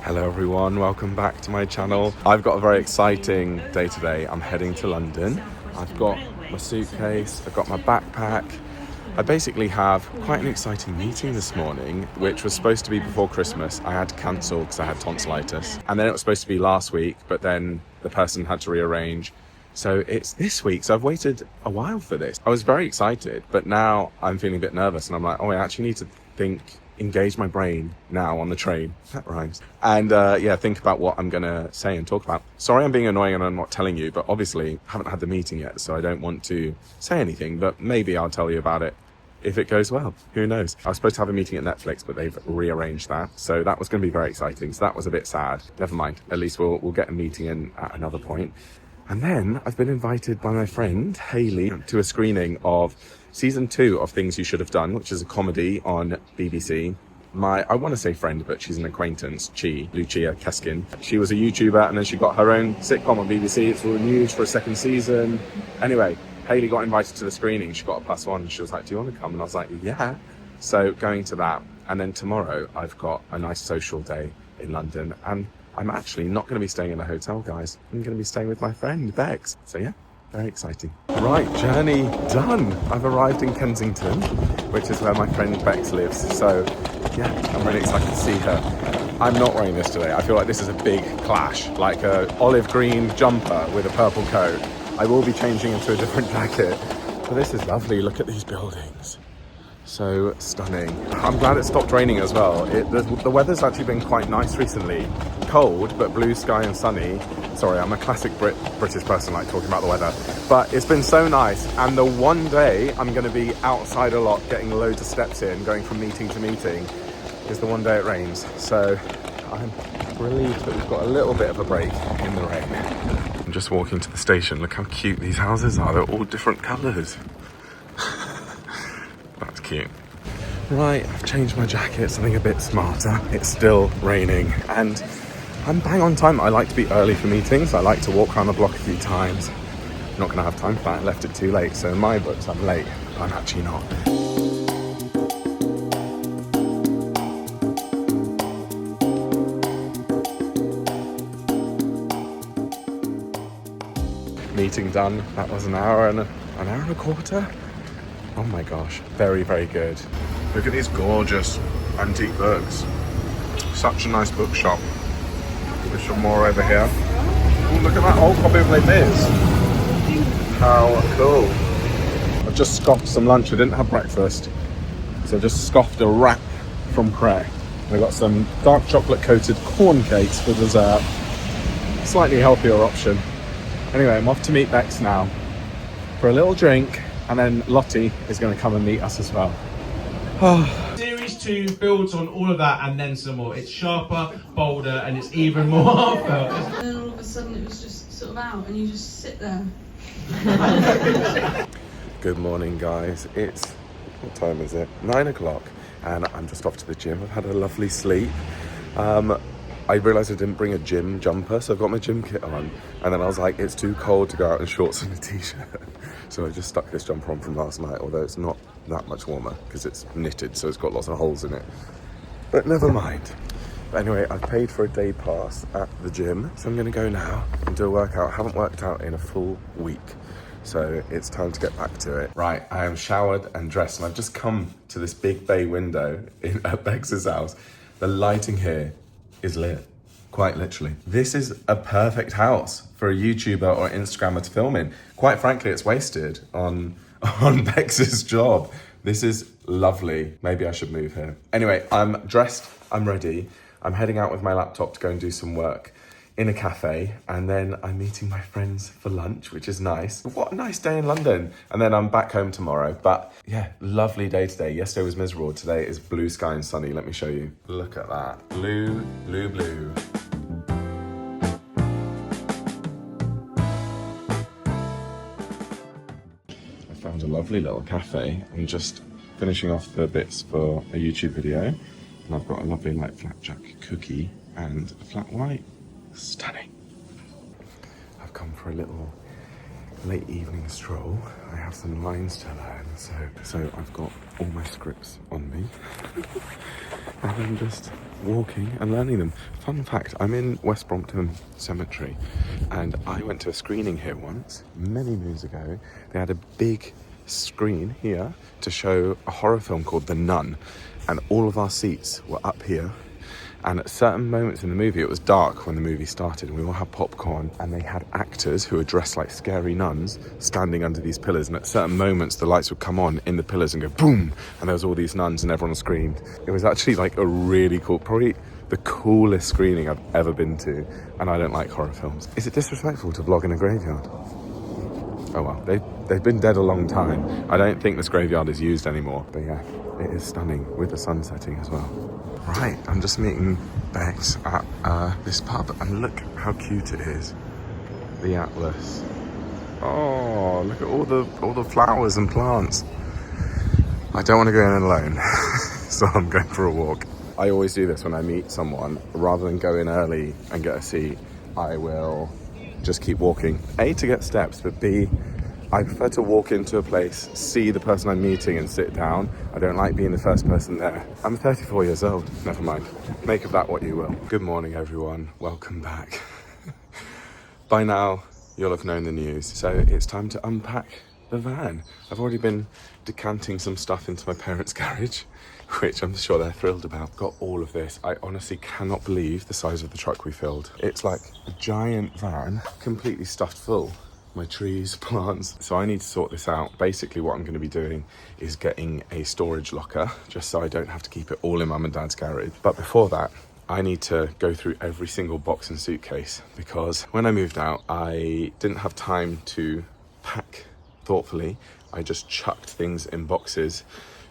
Hello everyone, welcome back to my channel. I've got a very exciting day today. I'm heading to London. I've got my suitcase, I've got my backpack. I basically have quite an exciting meeting this morning, which was supposed to be before Christmas. I had to cancel because I had tonsillitis. And then it was supposed to be last week, but then the person had to rearrange. So it's this week, so I've waited a while for this. I was very excited, but now I'm feeling a bit nervous and I'm like, oh, I actually need to engage my brain now on the train. That rhymes. And think about what I'm gonna say and talk about. Sorry I'm being annoying and I'm not telling you, but obviously I haven't had the meeting yet, so I don't want to say anything, but maybe I'll tell you about it if it goes well. Who knows? I was supposed to have a meeting at Netflix, but they've rearranged that. So that was gonna be very exciting. So that was a bit sad. Never mind. At least we'll get a meeting in at another point. And then I've been invited by my friend Hayley to a screening of season 2 of Things You Should Have Done, which is a comedy on BBC. I want to say friend, but she's an acquaintance, Lucia Keskin. She was a YouTuber and then she got her own sitcom on BBC. It's renewed for a second season. Anyway, Hayley got invited to the screening. She got a +1. She was like, do you want to come? And I was like, yeah. So going to that. And then tomorrow I've got a nice social day in London. And I'm actually not going to be staying in a hotel, guys. I'm going to be staying with my friend, Bex. So yeah, very exciting. Right, journey done. I've arrived in Kensington, which is where my friend Bex lives. So yeah, I'm really excited to see her. I'm not wearing this today. I feel like this is a big clash, like a olive green jumper with a purple coat. I will be changing into a different jacket, but this is lovely. Look at these buildings. So stunning. I'm glad it stopped raining as well. The weather's actually been quite nice recently. Cold, but blue sky and sunny. Sorry, I'm a classic British person, like talking about the weather. But it's been so nice. And the one day I'm going to be outside a lot, getting loads of steps in, going from meeting to meeting, is the one day it rains. So I'm relieved that we've got a little bit of a break in the rain. I'm just walking to the station. Look how cute these houses are. They're all different colours. That's cute. Right, I've changed my jacket, something a bit smarter. It's still raining and I'm bang on time. I like to be early for meetings. I like to walk around the block a few times. I'm not going to have time for that. I left it too late. So in my books, I'm late. But I'm actually not. Meeting done. That was an hour and a quarter. Oh my gosh, very, very good. Look at these gorgeous antique books. Such a nice bookshop. There's some more over here. Ooh, look at that old copy of Les Mis. How cool. I've just scoffed some lunch. I didn't have breakfast. So I just scoffed a wrap from Cray. I got some dark chocolate coated corn cakes for dessert. Slightly healthier option. Anyway, I'm off to meet Bex now for a little drink. And then Lottie is going to come and meet us as well. Series 2 builds on all of that and then some more. It's sharper, bolder, and it's even more heartfelt. And then all of a sudden it was just sort of out and you just sit there. Good morning, guys. What time is it? 9 o'clock. And I'm just off to the gym. I've had a lovely sleep. I realised I didn't bring a gym jumper, so I've got my gym kit on. And then I was like, it's too cold to go out in shorts and a t-shirt. So I just stuck this jumper on from last night, although it's not that much warmer because it's knitted, so it's got lots of holes in it. But never mind. But anyway, I've paid for a day pass at the gym, so I'm going to go now and do a workout. I haven't worked out in a full week, so it's time to get back to it. Right, I am showered and dressed, and I've just come to this big bay window at Bex's house. The lighting here is lit, quite literally. This is a perfect house for a YouTuber or Instagrammer to film in. Quite frankly, it's wasted on Bex's job. This is lovely. Maybe I should move here. Anyway, I'm dressed, I'm ready. I'm heading out with my laptop to go and do some work in a cafe, and then I'm meeting my friends for lunch, which is nice. What a nice day in London. And then I'm back home tomorrow. But yeah, lovely day today. Yesterday was miserable. Today is blue sky and sunny. Let me show you. Look at that. Blue, blue, blue. I found a lovely little cafe. I'm just finishing off the bits for a YouTube video. And I've got a lovely like flapjack cookie and a flat white. Stunning. I've come for a little late evening stroll. I have some lines to learn, so I've got all my scripts on me. And I'm just walking and learning them. Fun fact, I'm in West Brompton Cemetery and I went to a screening here once, many moons ago. They had a big screen here to show a horror film called The Nun, and all of our seats were up here. And at certain moments in the movie, it was dark when the movie started, and we all had popcorn, and they had actors who were dressed like scary nuns standing under these pillars, and at certain moments the lights would come on in the pillars and go boom, and there was all these nuns and everyone screamed. It was actually like a really cool, probably the coolest screening I've ever been to, and I don't like horror films. Is it disrespectful to vlog in a graveyard? Oh well, they've been dead a long time. I don't think this graveyard is used anymore, but yeah, it is stunning with the sun setting as well. Right, I'm just meeting Bex at this pub, and look how cute it is. The Atlas. Oh, look at all the flowers and plants. I don't want to go in alone, so I'm going for a walk. I always do this when I meet someone. Rather than go in early and get a seat, I will just keep walking. A, to get steps, but B, I prefer to walk into a place, see the person I'm meeting and sit down. I don't like being the first person there. I'm 34 years old, never mind. Make of that what you will. Good morning, everyone. Welcome back. By now, you'll have known the news. So it's time to unpack the van. I've already been decanting some stuff into my parents' garage, which I'm sure they're thrilled about. Got all of this. I honestly cannot believe the size of the truck we filled. It's like a giant van, completely stuffed full. My trees, plants. So I need to sort this out. Basically what I'm going to be doing is getting a storage locker, just so I don't have to keep it all in mum and dad's garage. But before that, I need to go through every single box and suitcase, because when I moved out, I didn't have time to pack thoughtfully. I just chucked things in boxes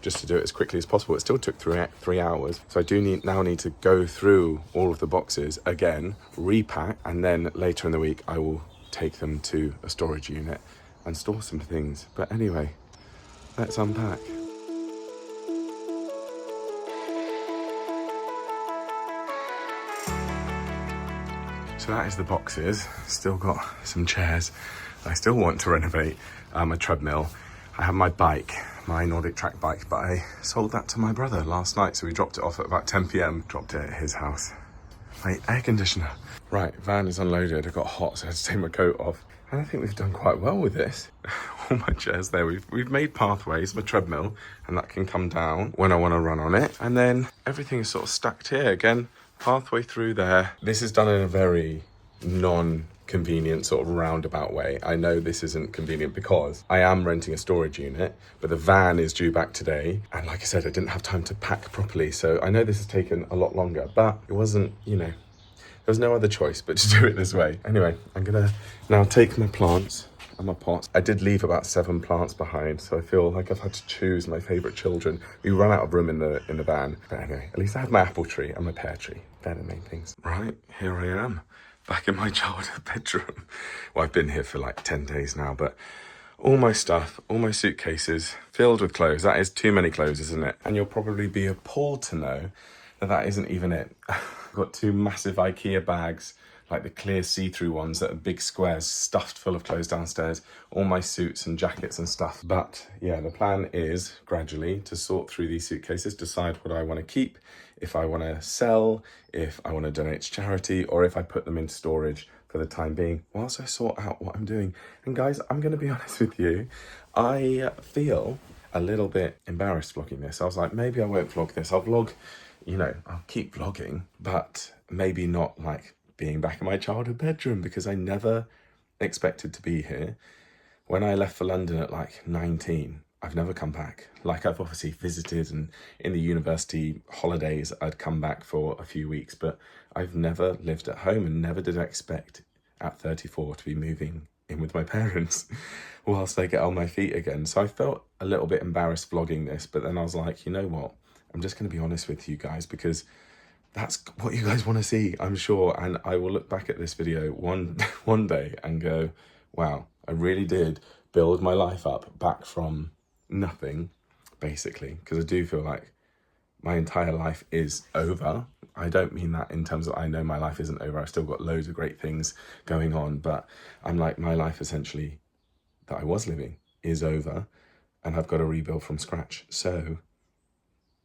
just to do it as quickly as possible. It still took 3 hours. So I now need to go through all of the boxes again, repack, and then later in the week, I will take them to a storage unit and store some things. But anyway, let's unpack. So that is the boxes. Still got some chairs. I still want to renovate a treadmill. I have my bike, my Nordic track bike, but I sold that to my brother last night, so we dropped it off at about 10 p.m. Dropped it at his house. My air conditioner. Right, van is unloaded. It got hot, so I had to take my coat off. And I think we've done quite well with this. All my chairs there. We've made pathways, my treadmill, and that can come down when I want to run on it. And then everything is sort of stacked here. Again, pathway through there. This is done in a very non-convenient sort of roundabout way. I know this isn't convenient because I am renting a storage unit, but the van is due back today. And like I said, I didn't have time to pack properly. So I know this has taken a lot longer, but it wasn't, there's no other choice but to do it this way. Anyway, I'm gonna now take my plants and my pots. I did leave about 7 plants behind, so I feel like I've had to choose my favourite children. We ran out of room in the van. But anyway, at least I have my apple tree and my pear tree. They're the main things. Right, here I am, back in my childhood bedroom. Well, I've been here for like 10 days now, but all my stuff, all my suitcases filled with clothes. That is too many clothes, isn't it? And you'll probably be appalled to know that isn't even it. I've got 2 massive IKEA bags, like the clear see-through ones that are big squares, stuffed full of clothes downstairs, all my suits and jackets and stuff. But yeah, the plan is gradually to sort through these suitcases, decide what I want to keep, if I want to sell, if I want to donate to charity, or if I put them into storage for the time being, whilst I sort out what I'm doing. And guys, I'm going to be honest with you, I feel a little bit embarrassed vlogging this. I was like, maybe I won't vlog this. I'll vlog, I'll keep vlogging, but maybe not like being back in my childhood bedroom, because I never expected to be here. When I left for London at like 19, I've never come back. Like, I've obviously visited, and in the university holidays, I'd come back for a few weeks, but I've never lived at home, and never did I expect at 34 to be moving in with my parents whilst I get on my feet again. So I felt a little bit embarrassed vlogging this, but then I was like, you know what? I'm just going to be honest with you guys, because that's what you guys want to see, I'm sure. And I will look back at this video one day and go, wow, I really did build my life up back from nothing, basically. Because I do feel like my entire life is over. I don't mean that in terms of I know my life isn't over. I've still got loads of great things going on, but I'm like, my life essentially that I was living is over. and I've got to rebuild from scratch. So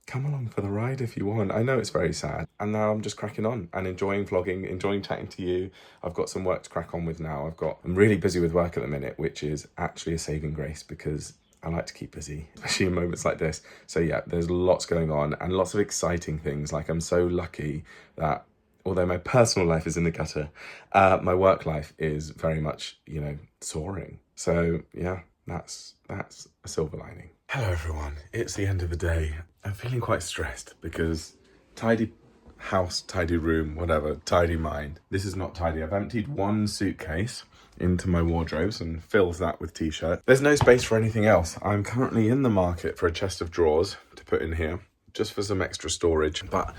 come along for the ride if you want. I know it's very sad. And now I'm just cracking on and enjoying vlogging, enjoying chatting to you. I've got some work to crack on with now. I'm really busy with work at the minute, which is actually a saving grace because I like to keep busy, especially in moments like this. So yeah, there's lots going on and lots of exciting things. Like I'm so lucky that although my personal life is in the gutter, my work life is very much, you know, soaring. So yeah, that's a silver lining. Hello everyone, it's the end of the day. I'm feeling quite stressed because tidy house, tidy room, whatever, tidy mind. This is not tidy. I've emptied one suitcase into my wardrobes and fills that with t-shirts. There's no space for anything else. I'm currently in the market for a chest of drawers to put in here, just for some extra storage. But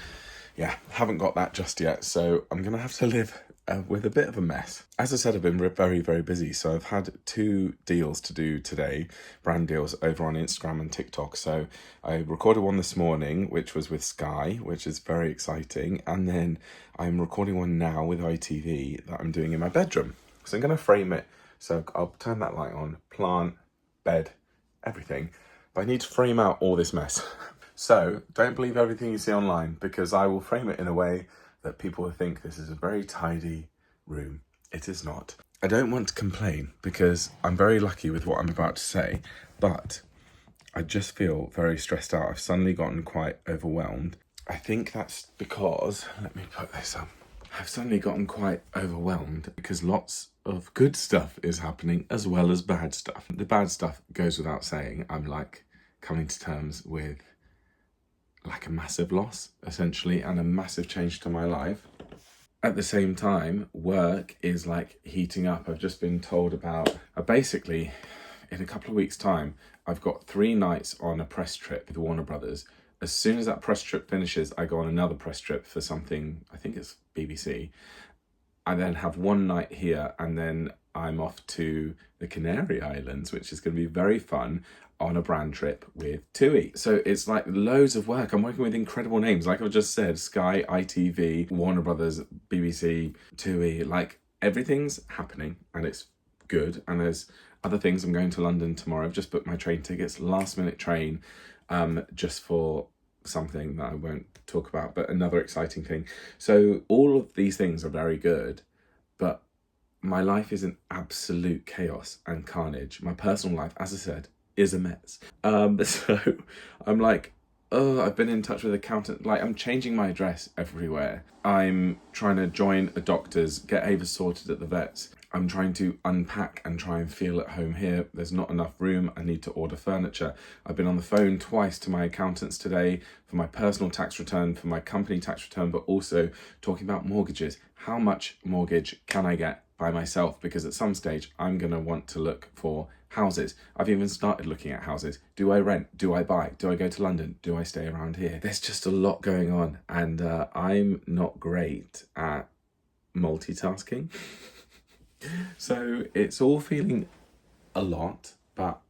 yeah, haven't got that just yet. So I'm gonna have to live with a bit of a mess. As I said, I've been very, very busy. So I've had 2 deals to do today, brand deals over on Instagram and TikTok. So I recorded one this morning, which was with Sky, which is very exciting. And then I'm recording one now with ITV that I'm doing in my bedroom. So I'm gonna frame it. So I'll turn that light on, plant, bed, everything. But I need to frame out all this mess. So don't believe everything you see online because I will frame it in a way that people will think this is a very tidy room. It is not. I don't want to complain because I'm very lucky with what I'm about to say, but I just feel very stressed out. I've suddenly gotten quite overwhelmed. I think that's because, let me put this up. I've suddenly gotten quite overwhelmed because lots of good stuff is happening as well as bad stuff. The bad stuff goes without saying. I'm like coming to terms with like a massive loss, essentially, and a massive change to my life. At the same time, work is like heating up. I've just been told about, basically, in a couple of weeks' time, I've got 3 nights on a press trip with Warner Brothers. As soon as that press trip finishes, I go on another press trip for something, I think it's BBC. I then have 1 night here, and then I'm off to the Canary Islands, which is going to be very fun, on a brand trip with TUI. So it's like loads of work. I'm working with incredible names. Like I've just said, Sky, ITV, Warner Brothers, BBC, TUI, like everything's happening and it's good. And there's other things. I'm going to London tomorrow. I've just booked my train tickets, last minute train, just for something that I won't talk about, but another exciting thing. So all of these things are very good, but my life is in absolute chaos and carnage. My personal life, as I said, is a mess. So I'm like, I've been in touch with accountant. Like I'm changing my address everywhere. I'm trying to join a doctor's, get Ava sorted at the vet's. I'm trying to unpack and try and feel at home here. There's not enough room. I need to order furniture. I've been on the phone twice to my accountants today for my personal tax return, for my company tax return, but also talking about mortgages. How much mortgage can I get by myself? Because at some stage I'm gonna want to look for houses. I've even started looking at houses. Do I rent? Do I buy? Do I go to London? Do I stay around here? There's just a lot going on, and I'm not great at multitasking. So it's all feeling a lot, but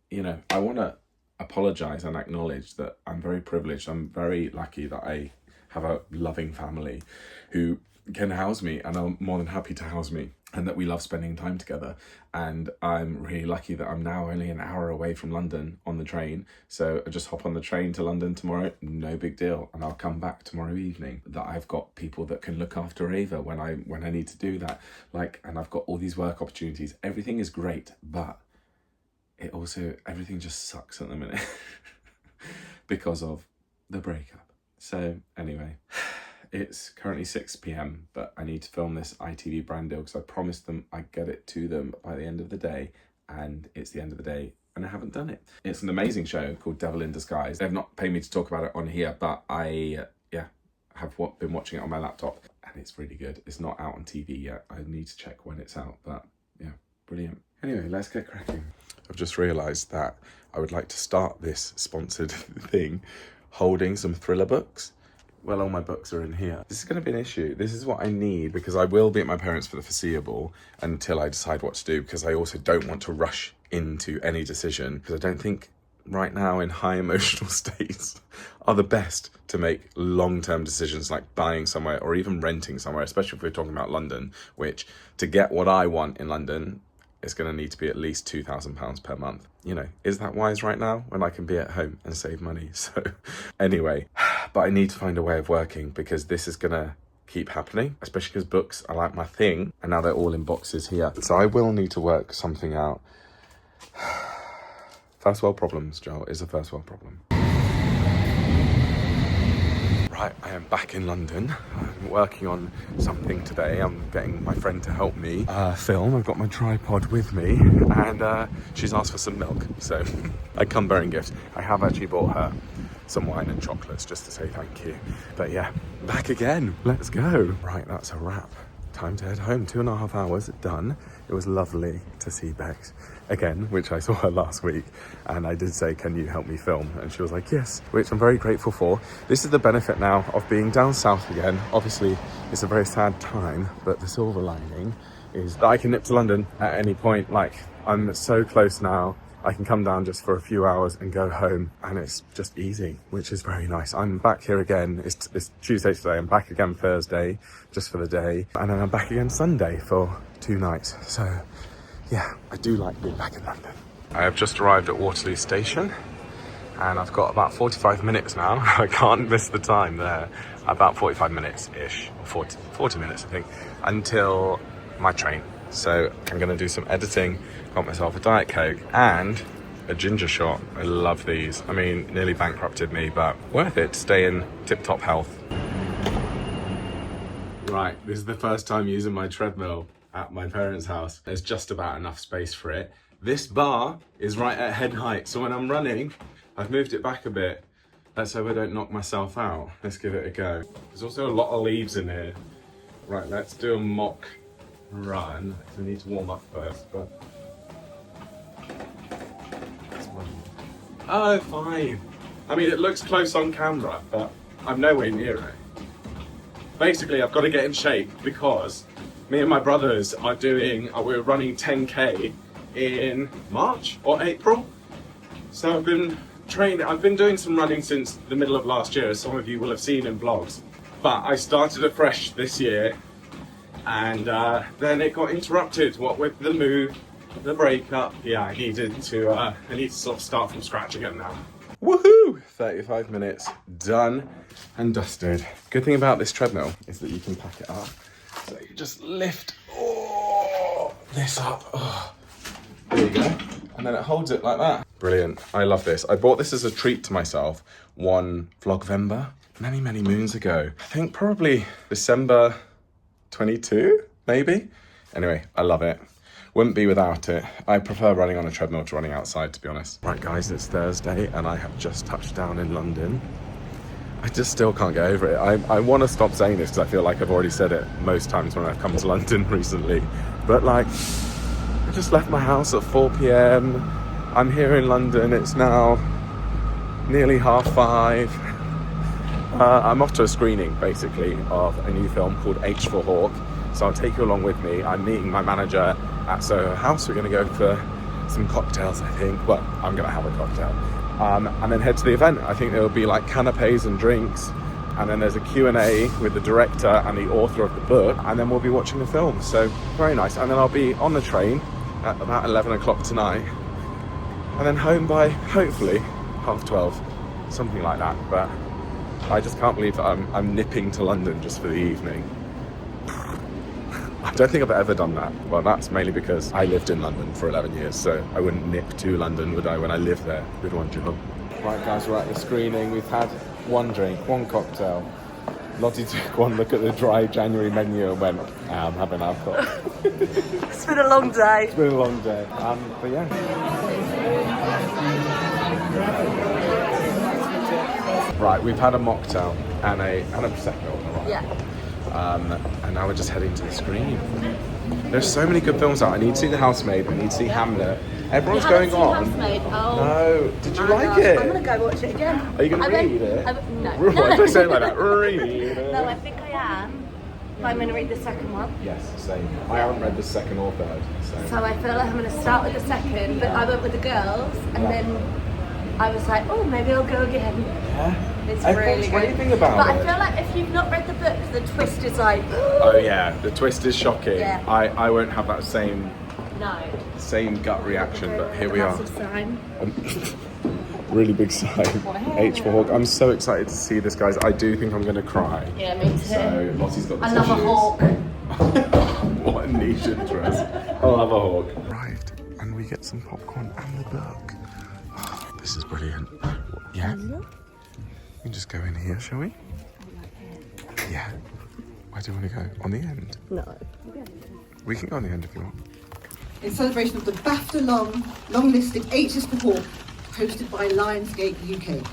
you know, I want to apologize and acknowledge that I'm very privileged. I'm very lucky that I have a loving family who can house me and are more than happy to house me, and that we love spending time together. And I'm really lucky that I'm now only an hour away from London on the train. So I just hop on the train to London tomorrow, no big deal. And I'll come back tomorrow evening. That I've got people that can look after Ava when I need to do that. Like, and I've got all these work opportunities. Everything is great, but it also, everything just sucks at the minute because of the breakup. So anyway, it's currently 6 p.m, but I need to film this ITV brand deal because I promised them I'd get it to them by the end of the day, and it's the end of the day and I haven't done it. It's an amazing show called Devil in Disguise. They've not paid me to talk about it on here, but I have been watching it on my laptop and it's really good. It's not out on TV yet. I need to check when it's out, but yeah, brilliant. Anyway, let's get cracking. I've just realised that I would like to start this sponsored thing holding some thriller books. Well, all my books are in here. This is going to be an issue. This is what I need because I will be at my parents' for the foreseeable until I decide what to do, because I also don't want to rush into any decision, because I don't think right now in high emotional states are the best to make long-term decisions like buying somewhere or even renting somewhere, especially if we're talking about London, which to get what I want in London, it's going to need to be at least £2,000 per month. You know, is that wise right now when I can be at home and save money? So anyway, but I need to find a way of working because this is going to keep happening, especially because books are like my thing and now they're all in boxes here. So I will need to work something out. First world problems, Joel, is a first world problem. Right, I am back in London. I'm working on something today. I'm getting my friend to help me film. I've got my tripod with me and she's asked for some milk. So I come bearing gifts. I have actually bought her some wine and chocolates just to say thank you. But yeah, back again. Let's go. Right, that's a wrap. Time to head home. 2.5 hours done. It was lovely to see Bex again, which I saw her last week, and I did say, can you help me film? And she was like, yes, which I'm very grateful for. This is the benefit now of being down south again. Obviously, it's a very sad time, but the silver lining is that I can nip to London at any point. Like, I'm so close now. I can come down just for a few hours and go home, and it's just easy, which is very nice. I'm back here again. It's Tuesday today. I'm back again Thursday, just for the day, and then I'm back again Sunday for 2 nights. So yeah, I do like being back in London. I have just arrived at Waterloo Station, and I've got about 45 minutes now. I can't miss the time there. About 45 minutes-ish, or 40 minutes, I think, until my train. So I'm going to do some editing. Got myself a Diet Coke and a ginger shot. I love these. I mean, nearly bankrupted me, but worth it to stay in tip-top health. Right, this is the first time using my treadmill at my parents' house. There's just about enough space for it. This bar is right at head height, so when I'm running, I've moved it back a bit. Let's hope I don't knock myself out. Let's give it a go. There's also a lot of leaves in here. Right, let's do a mock run. I need to warm up first, but... Oh, fine. I mean, it looks close on camera, but I'm nowhere near it. Basically, I've got to get in shape because me and my brothers are we're running 10K in March or April. So I've been doing some running since the middle of last year, as some of you will have seen in vlogs. But I started afresh this year, and then it got interrupted, what with the move, the breakup. Yeah, I need to sort of start from scratch again now. Woohoo! 35 minutes done and dusted. Good thing about this treadmill is that you can pack it up. So you just lift this up. Oh, there you go. And then it holds it like that. Brilliant. I love this. I bought this as a treat to myself one Vlogvember many, many moons ago. I think probably December 22, maybe? Anyway, I love it. Wouldn't be without it. I prefer running on a treadmill to running outside, to be honest. Right, guys, it's Thursday and I have just touched down in London. I just still can't get over it. I want to stop saying this because I feel like I've already said it most times when I've come to London recently. But like, I just left my house at 4 p.m. I'm here in London. It's now nearly 5:30. I'm off to a screening, basically, of a new film called H for Hawk. So I'll take you along with me. I'm meeting my manager at Soho House. We're going to go for some cocktails, I think. Well, I'm going to have a cocktail. And then head to the event. I think there will be like canapes and drinks. And then there's a Q&A with the director and the author of the book. And then we'll be watching the film. So very nice. And then I'll be on the train at about 11 o'clock tonight. And then home by, hopefully, 12:30. Something like that. But I just can't believe that I'm nipping to London just for the evening. I don't think I've ever done that. Well, that's mainly because I lived in London for 11 years, so I wouldn't nip to London, would I, when I lived there with one job. Right, guys, we're at the screening. We've had one drink, one cocktail. Lottie took one look at the dry January menu and went, I'm having alcohol. It's been a long day. It's been a long day. But yeah. Right, we've had a mocktail and a Prosecco. Right? Yeah. And now we're just heading to the screen. There's so many good films out. I need to see The Housemaid. I need to see Hamlet. Everyone's going on. Housemaid? Oh. No. Did you like it? I'm going to go watch it again. Are you going to read it? No. Why did I say it like that? Read it. No, I think I am. But I'm going to read the second one. Yes, same. I haven't read the second or third. So I feel like I'm going to start with the second, but I went with the girls, and then I was like, oh, maybe I'll go again. Yeah. It's Everyone's really good. raving about but it. I feel like if you've not read the book, the twist is like... Oh yeah, the twist is shocking. Yeah. I won't have that same No. Same gut reaction, but here we are. Massive sign. Really big sign. H for hawk. I'm so excited to see this, guys. I do think I'm going to cry. Yeah, me too. So Lottie's got the I love a hawk. What a niche interest. I love a hawk. Right, and we get some popcorn and the book. Oh, this is brilliant. Yeah? We can just go in here, shall we? Yeah. Where do you want to go? On the end? No. We can go on the end if you want. In celebration of the BAFTA long-listed H's for Hawk, hosted by Lionsgate UK.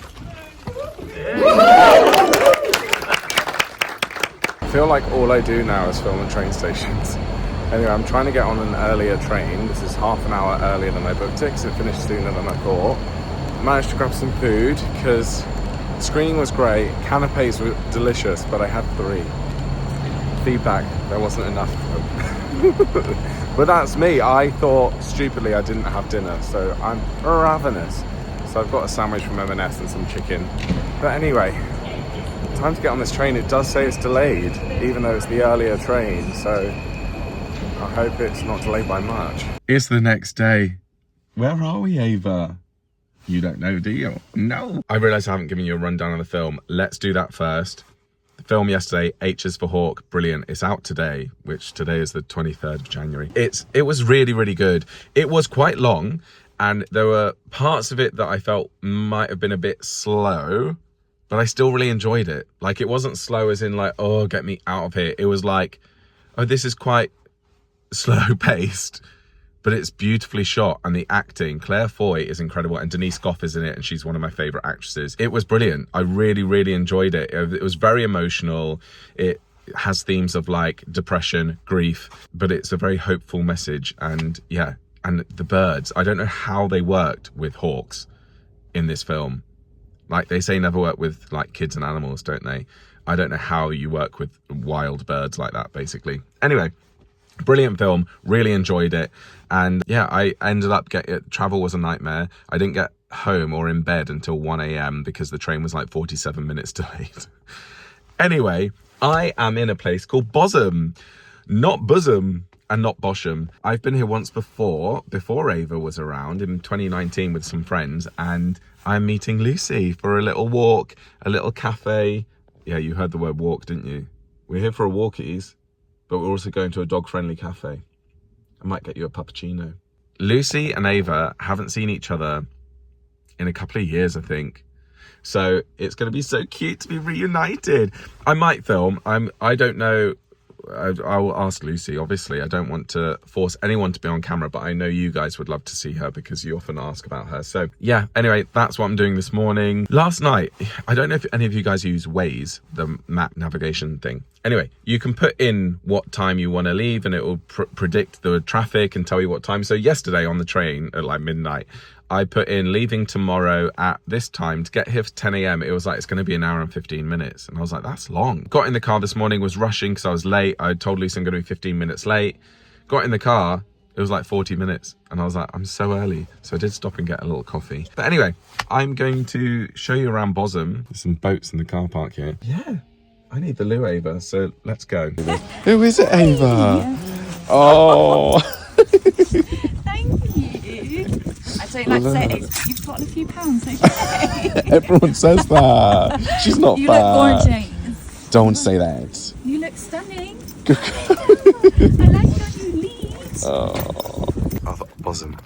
I feel like all I do now is film at train stations. Anyway, I'm trying to get on an earlier train. This is half an hour earlier than I booked it because it finished sooner than I thought. Managed to grab some food because the screening was great. Canapes were delicious, but I had 3. Feedback, there wasn't enough. But that's me. I thought stupidly I didn't have dinner, so I'm ravenous. So I've got a sandwich from M&S and some chicken. But anyway, time to get on this train. It does say it's delayed, even though it's the earlier train, so I hope it's not delayed by much. It's the next day. Where are we, Ava? You don't know, do you? No. I realise I haven't given you a rundown of the film. Let's do that first. The film yesterday, H is for Hawk, brilliant. It's out today, which today is the 23rd of January. It was really, really good. It was quite long, and there were parts of it that I felt might have been a bit slow, but I still really enjoyed it. Like, it wasn't slow as in like, oh, get me out of here. It was like, oh, this is quite slow paced, but it's beautifully shot, and the acting, Claire Foy is incredible, and Denise Gough is in it, and she's one of my favourite actresses. It was brilliant. I really, really enjoyed it. It was very emotional. It has themes of like depression, grief, but it's a very hopeful message. And yeah, and the birds, I don't know how they worked with hawks in this film. Like they say never work with like kids and animals, don't they? I don't know how you work with wild birds like that, basically. Anyway, brilliant film, really enjoyed it. And yeah, I ended up travel was a nightmare. I didn't get home or in bed until 1 a.m. because the train was like 47 minutes delayed. Anyway, I am in a place called Bosham, not Bosom and not Bosham. I've been here once before Ava was around in 2019 with some friends, and I'm meeting Lucy for a little walk, a little cafe. Yeah, you heard the word walk, didn't you? We're here for a walkies, but we're also going to a dog-friendly cafe. I might get you a puppuccino. Lucy and Ava haven't seen each other in a couple of years, I think. So it's going to be so cute to be reunited. I might film. I don't know. I will ask Lucy, obviously. I don't want to force anyone to be on camera, but I know you guys would love to see her because you often ask about her. So yeah, anyway, that's what I'm doing this morning. Last night, I don't know if any of you guys use Waze, the map navigation thing. Anyway, you can put in what time you want to leave and it will predict the traffic and tell you what time. So yesterday on the train at like midnight, I put in leaving tomorrow at this time to get here for 10 a.m. It was like, it's going to be an hour and 15 minutes. And I was like, that's long. Got in the car this morning, was rushing because I was late. I told Lucy I'm going to be 15 minutes late. Got in the car, it was like 40 minutes. And I was like, I'm so early. So I did stop and get a little coffee. But anyway, I'm going to show you around Bosham. There's some boats in the car park here. Yeah, I need the loo, Ava. So let's go. Who is it, Ava? Yeah. Oh. Thank you. I don't like to say it, but you've got a few pounds, okay? Everyone says that. She's not You fat. look gorgeous. Don't say that. You look stunning. I like how you lead. Oh, Bosham.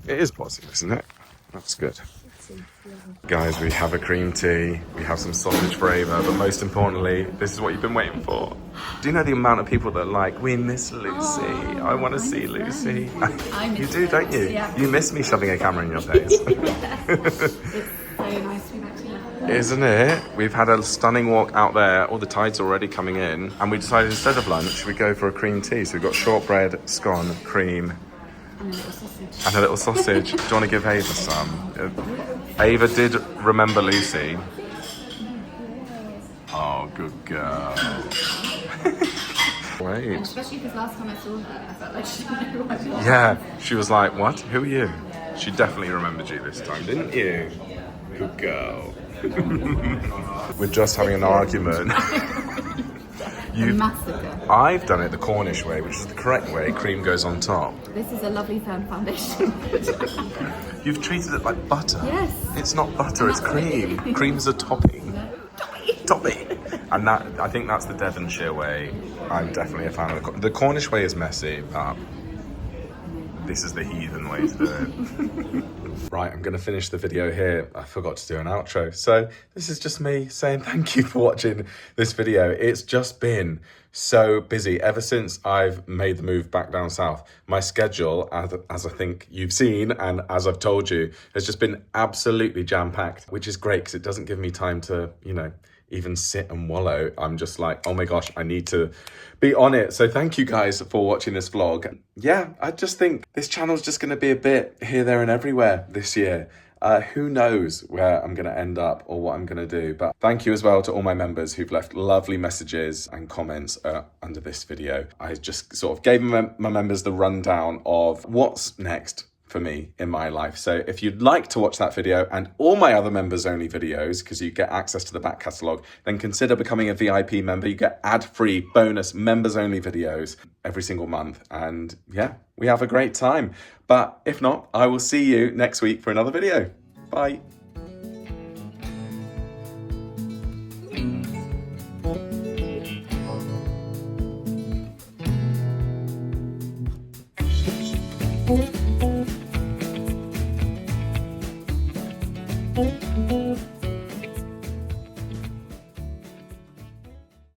It is Bosham, isn't it? That's good. Guys, we have a cream tea, we have some sausage for Ava, but most importantly, this is what you've been waiting for. Do you know the amount of people that are like, we miss Lucy, I want to see Lucy? You do, don't you? Yeah. You miss me shoving a camera in your face. It's so nice to be back together. Isn't it? We've had a stunning walk out there, all the tide's already coming in, and we decided instead of lunch, we go for a cream tea. So we've got shortbread, scone, cream, and a little sausage. Do you want to give Ava some? Ava did remember Lucy. Oh, good girl. Wait. Especially because last time I saw her, I felt like she didn't know who I was. Yeah, she was like, what? Who are you? She definitely remembered you this time, didn't you? Good girl. We're just having an argument. massacre. I've done it the Cornish way, which is the correct way. Cream goes on top. This is a lovely firm foundation. You've treated it like butter. Yes. It's not butter, it's cream. Cream's a topping. No, Tommy. Topping. And that, I think that's the Devonshire way. I'm definitely a fan of the Cornish way is messy, but this is the heathen way to do it. Right, I'm going to finish the video here. I forgot to do an outro. So this is just me saying thank you for watching this video. It's just been so busy ever since I've made the move back down south. My schedule, as I think you've seen and as I've told you, has just been absolutely jam-packed, which is great because it doesn't give me time to, you know, even sit and wallow. I'm just like, oh my gosh, I need to be on it. So thank you guys for watching this vlog. Yeah, I just think this channel's just going to be a bit here, there and everywhere this year. Who knows where I'm going to end up or what I'm going to do. But thank you as well to all my members who've left lovely messages and comments under this video. I just sort of gave my members the rundown of what's next for me in my life. So if you'd like to watch that video and all my other members only videos, because you get access to the back catalogue, then consider becoming a VIP member. You get ad-free bonus members only videos every single month. And yeah, we have a great time. But if not, I will see you next week for another video. Bye. Thank you.